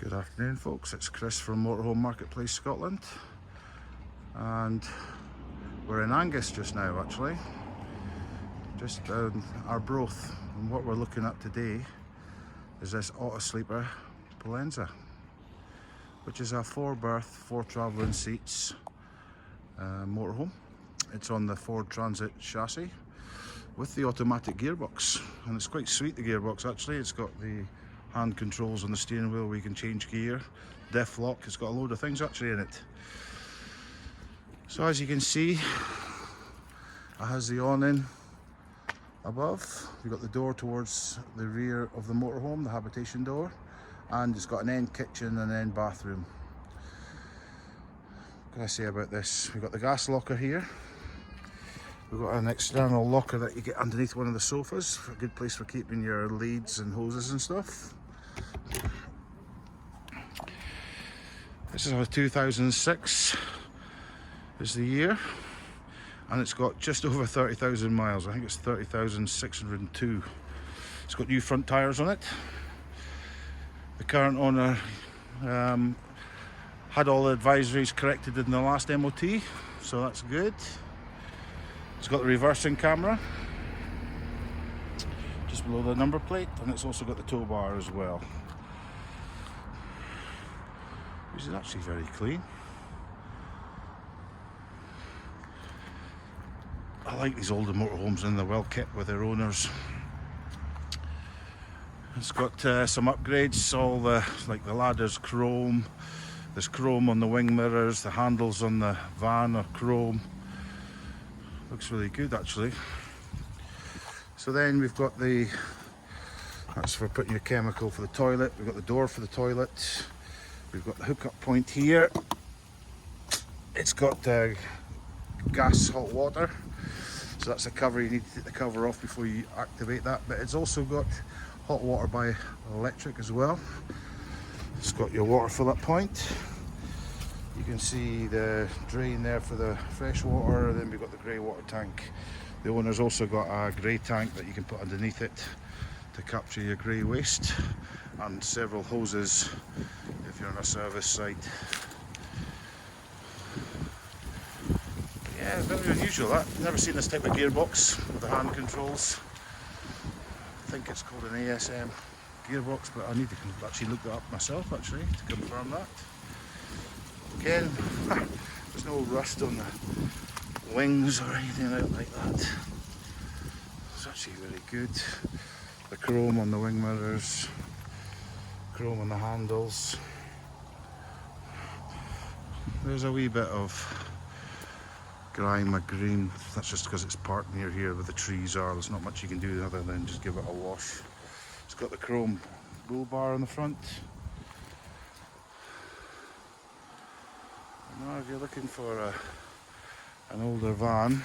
Good afternoon folks, it's Chris from Motorhome Marketplace Scotland, and we're in Angus just now actually, just down Arbroath, and what we're looking at today is this auto sleeper Pollensa, which is a 4-berth, 4 travelling seats motorhome. It's on the Ford Transit chassis with the automatic gearbox, and it's quite sweet, the gearbox actually. It's got the hand controls on the steering wheel where you can change gear, diff lock. It's got a load of things actually in it. So as you can see, it has the awning above. You've got the door towards the rear of the motorhome, the habitation door, and it's got an end kitchen and end bathroom. What can I say about this? We've got the gas locker here. We've got an external locker that you get underneath one of the sofas, for a good place for keeping your leads and hoses and stuff. This is a 2006 is the year, and it's got just over 30,000 miles. I think it's 30,602. It's got new front tyres on it. The current owner had all the advisories corrected in the last MOT, so that's good. It's got the reversing camera just below the number plate, and it's also got the tow bar as well, which is actually very clean. I like these older motorhomes, and they're well kept with their owners. It's got some upgrades, all the, like the ladder's chrome, there's chrome on the wing mirrors, the handles on the van are chrome. Looks really good actually. So then we've got that's for putting your chemical for the toilet. We've got the door for the toilet. We've got the hookup point here. It's got gas hot water. So that's the cover. You need to take the cover off before you activate that. But it's also got hot water by electric as well. It's got your water fill up point. You can see the drain there for the fresh water. Then we've got the grey water tank. The owner's also got a grey tank that you can put underneath it to capture your grey waste, and several hoses if you're on a service site. Yeah, it's very unusual that. Never seen this type of gearbox with the hand controls. I think it's called an ASM gearbox, but I need to actually look that up myself actually to confirm that. Again, there's no rust on the wings or anything like that. It's actually very good. The chrome on the wing mirrors, chrome on the handles. There's a wee bit of grime or green. That's just because it's parked near here where the trees are. There's not much you can do other than just give it a wash. It's got the chrome bull bar on the front. Now if you're looking for an older van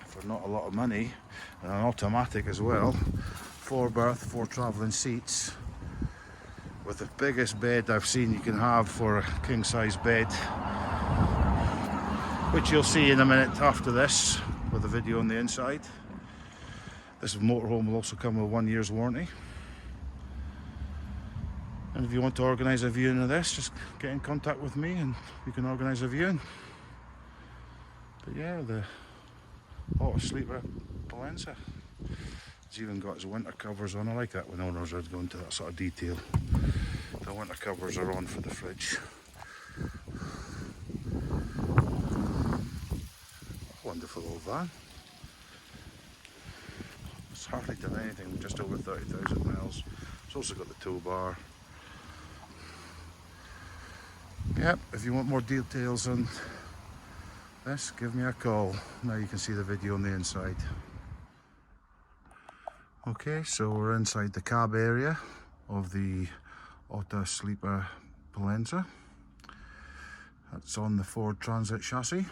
for not a lot of money, and an automatic as well, 4-berth, 4 travelling seats, with the biggest bed I've seen you can have for a king-size bed, which you'll see in a minute after this with a video on the inside. This motorhome will also come with 1 year's warranty. And if you want to organise a viewing of this, just get in contact with me and we can organise a viewing. But yeah, the auto sleeper Pollensa. It's even got its winter covers on. I like that when owners are going to that sort of detail. The winter covers are on for the fridge. Wonderful old van. It's hardly done anything, just over 30,000 miles. It's also got the tow bar. Yep, if you want more details on this, give me a call. Now you can see the video on the inside. Okay, so we're inside the cab area of the auto sleeper Pollensa. That's on the Ford Transit chassis.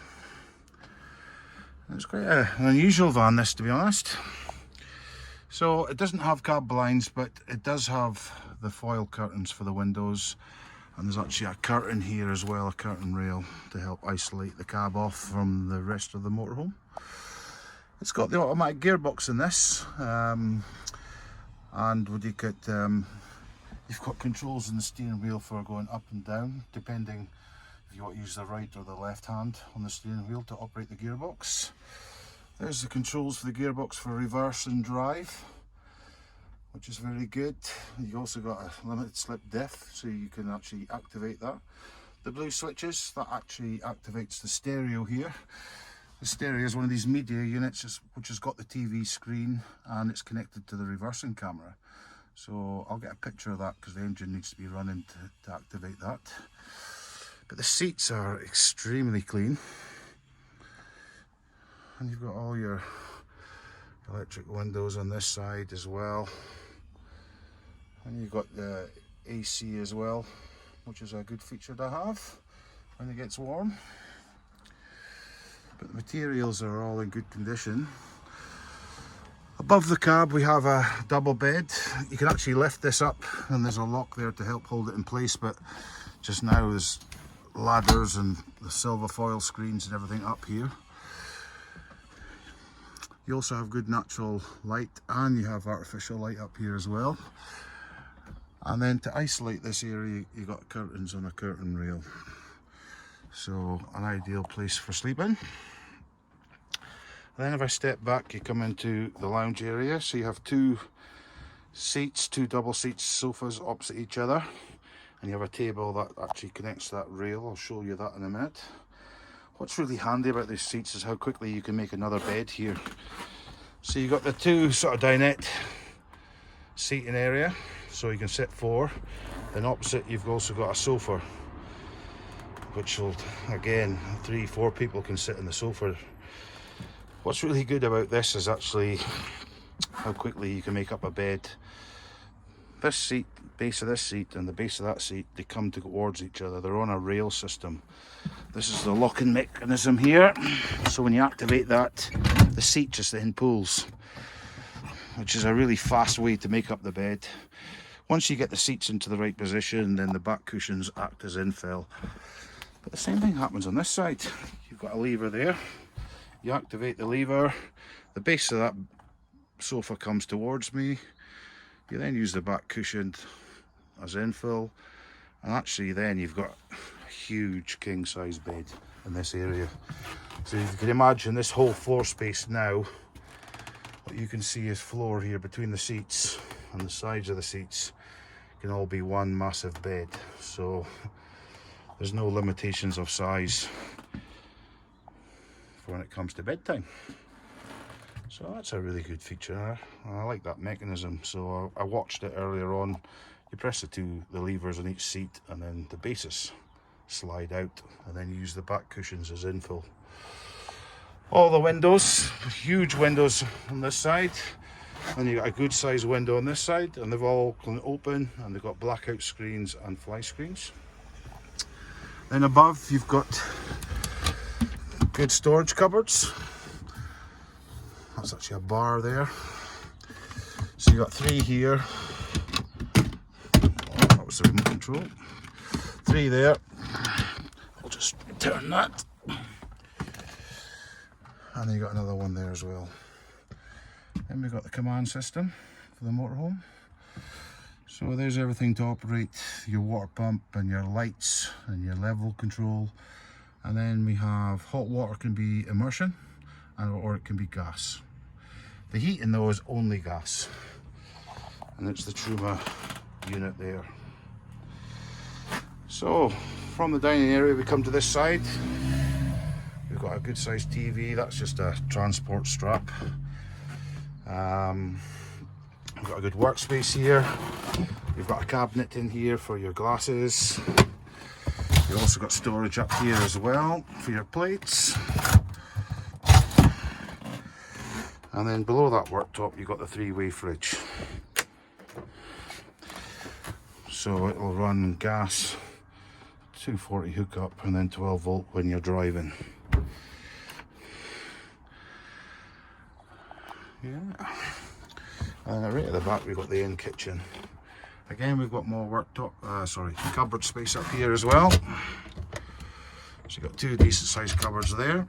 It's quite an unusual van, this, to be honest. So it doesn't have cab blinds, but it does have the foil curtains for the windows. And there's actually a curtain here as well, a curtain rail to help isolate the cab off from the rest of the motorhome. It's got the automatic gearbox in this, and would you could You've got controls in the steering wheel for going up and down, depending if you want to use the right or the left hand on the steering wheel to operate the gearbox. There's the controls for the gearbox for reverse and drive, which is very good. You also got a limited slip diff, so you can actually activate that. The blue switches, that actually activates the stereo here. The stereo is one of these media units which has got the TV screen and it's connected to the reversing camera. So I'll get a picture of that because the engine needs to be running to activate that. But the seats are extremely clean. And you've got all your electric windows on this side as well. And you've got the AC as well, which is a good feature to have when it gets warm. But the materials are all in good condition. Above the cab we have a double bed. You can actually lift this up and there's a lock there to help hold it in place, but just now there's ladders and the silver foil screens and everything up here. You also have good natural light and you have artificial light up here as well. And then to isolate this area you've got curtains on a curtain rail. So an ideal place for sleeping. Then if I step back, you come into the lounge area. So you have two seats, two double seats, sofas opposite each other. And you have a table that actually connects to that rail. I'll show you that in a minute. What's really handy about these seats is how quickly you can make another bed here. So you've got the two sort of dinette seating area, so you can sit four. Then opposite you've also got a sofa, which will, again, 3-4 people can sit in the sofa. What's really good about this is actually how quickly you can make up a bed. This seat, base of this seat and the base of that seat, they come towards each other. They're on a rail system. This is the locking mechanism here. So when you activate that, the seat just then pulls, which is a really fast way to make up the bed. Once you get the seats into the right position, then the back cushions act as infill. But the same thing happens on this side. You've got a lever there. You activate the lever, the base of that sofa comes towards me. You then use the back cushion as infill, and actually then you've got a huge king size bed in this area. So you can imagine this whole floor space now, what you can see is floor here between the seats and the sides of the seats can all be one massive bed. So there's no limitations of size for when it comes to bedtime. So that's a really good feature. I like that mechanism. So I watched it earlier on. You press the levers on each seat and then the bases slide out, and then you use the back cushions as infill. All the windows, huge windows on this side, and you got a good sized window on this side, and they've all can open, and they've got blackout screens and fly screens. Then above you've got good storage cupboards. That's actually a bar there. So you've got 3 here. Oh, that was the remote control. 3 there. I'll just turn that. And then you've got another one there as well. Then we've got the command system for the motorhome. So there's everything to operate your water pump and your lights and your level control. And then we have hot water can be immersion or it can be gas. The heating though is only gas. And it's the Truma unit there. So from the dining area we come to this side. We've got a good sized TV, that's just a transport strap. We've got a good workspace here. We've got a cabinet in here for your glasses. You've also got storage up here as well for your plates. And then below that worktop you've got the 3-way fridge. So it'll run gas, 240 hookup, and then 12 volt when you're driving. Yeah. And right at the back we've got the in kitchen. Again we've got more worktop, cupboard space up here as well. So you've got 2 decent sized cupboards there.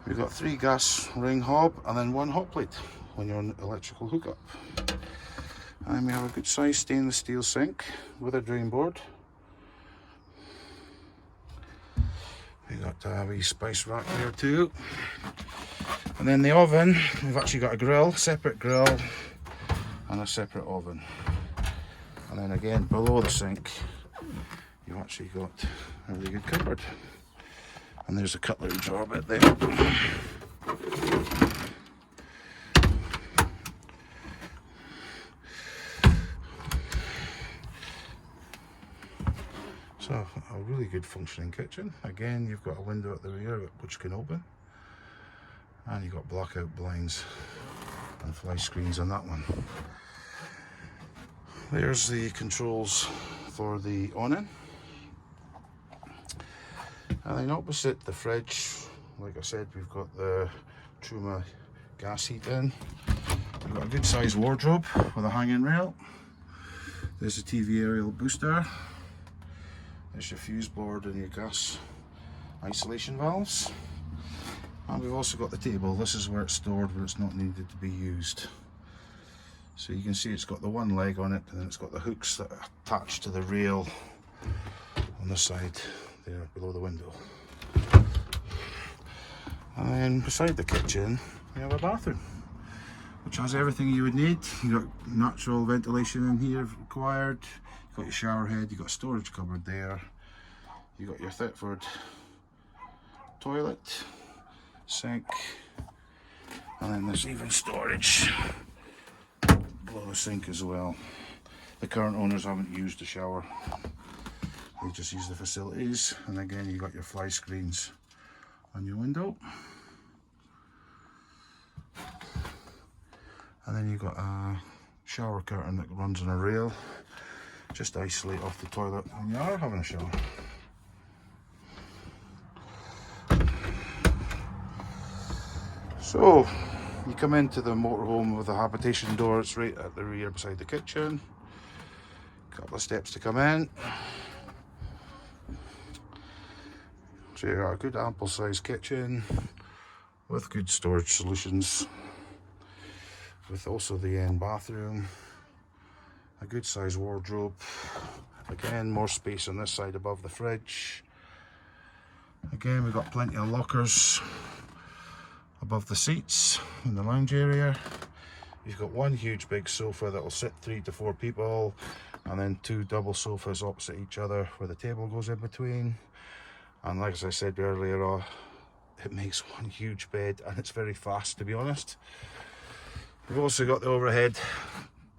We've got 3 gas ring hob and then 1 hot plate. when you're on electrical hookup. And we have a good size stainless steel sink with a drain board. We got a wee spice rack there too. And then the oven, we've actually got a grill, separate grill and a separate oven. And then again below the sink you've actually got a really good cupboard. And there's a cutlery drawer bit there. So a really good functioning kitchen. Again, you've got a window at the rear which can open, and you've got blackout blinds and fly screens on that one. There's the controls for the awning. And then opposite the fridge, like I said, we've got the Truma gas heat in. We've got a good sized wardrobe with a hanging rail. There's a TV aerial booster. There's your fuse board and your gas isolation valves. And we've also got the table. This is where it's stored when it's not needed to be used. So you can see it's got the one leg on it, and then it's got the hooks that are attached to the rail on the side there below the window. And then beside the kitchen we have a bathroom which has everything you would need. You've got natural ventilation in here if required. You've got your shower head, you've got a storage cupboard there, you've got your Thetford toilet, sink, and then there's even storage below the sink as well. The current owners haven't used the shower, they just use the facilities. And again, you got your fly screens on your window, and then you've got a shower curtain that runs on a rail just to isolate off the toilet when you are having a shower. So you come into the motorhome with a habitation door. It's right at the rear beside the kitchen. Couple of steps to come in. So you've got a good ample sized kitchen with good storage solutions, with also the end bathroom, a good sized wardrobe, again more space on this side above the fridge. Again, we've got plenty of lockers above the seats in the lounge area. You've got one huge big sofa that will sit 3 to 4 people, and then 2 double sofas opposite each other where the table goes in between. And like as I said earlier, it makes one huge bed, and it's very fast, to be honest. We've also got the overhead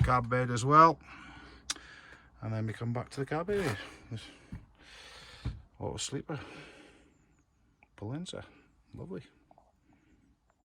cab bed as well. And then we come back to the cab area. This auto sleeper, Pollensa, lovely.